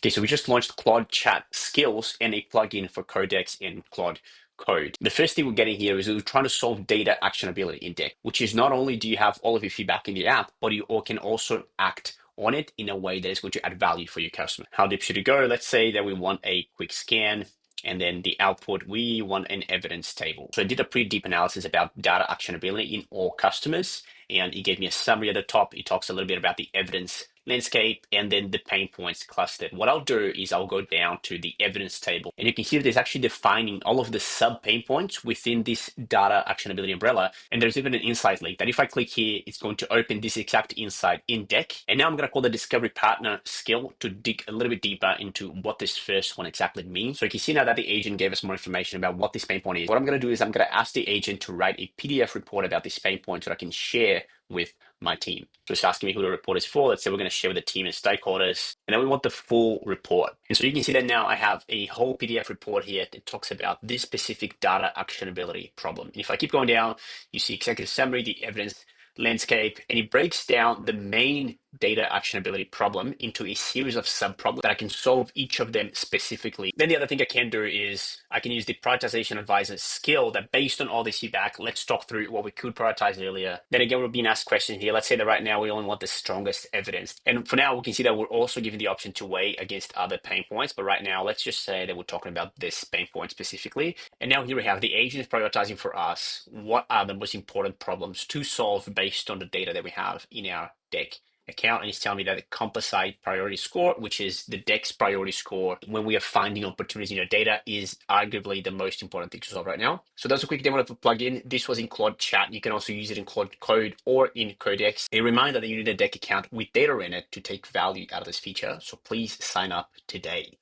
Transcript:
Okay, so we just launched Claude Chat Skills and a plugin for Codex and Claude Code. The first thing we're getting here is we're trying to solve data actionability in Deck, which is not only do you have all of your feedback in the app, but you all can also act on it in a way that is going to add value for your customer. How deep should it go? Let's say that we want a quick scan, and then the output, we want an evidence table. So I did a pretty deep analysis about data actionability in all customers, and it gave me a summary at the top. It talks a little bit about the evidence landscape and then the pain points clustered. What I'll do is I'll go down to the evidence table, and you can see that it's actually defining all of the sub pain points within this data actionability umbrella. And there's even an insight link that if I click here, it's going to open this exact insight in Deck. And now I'm going to call the discovery partner skill to dig a little bit deeper into what this first one exactly means. So you can see now that the agent gave us more information about what this pain point is. What I'm going to do is I'm going to ask the agent to write a PDF report about this pain point so I can share with my team. So it's asking me who the report is for. Let's say we're going to share with the team and stakeholders, and then we want the full report. And so you can see that now I have a whole PDF report here that talks about this specific data actionability problem. And if I keep going down, you see executive summary, the evidence landscape, and it breaks down the main data actionability problem into a series of sub-problems that I can solve each of them specifically. Then the other thing I can do is I can use the prioritization advisor skill that based on all this feedback, let's talk through what we could prioritize earlier. Then again, we're being asked questions here. Let's say that right now we only want the strongest evidence. And for now, we can see that we're also given the option to weigh against other pain points. But right now, let's just say that we're talking about this pain point specifically. And now here we have the agent is prioritizing for us what are the most important problems to solve based on the data that we have in our Deck account, and it's telling me that the composite priority score, which is the Dex priority score when we are finding opportunities in your data, is arguably the most important thing to solve right now. So that's a quick demo of the plugin. This was in Claude Chat. You can also use it in Claude Code or in Codex. A reminder that you need a Deck account with data in it to take value out of this feature. So please sign up today.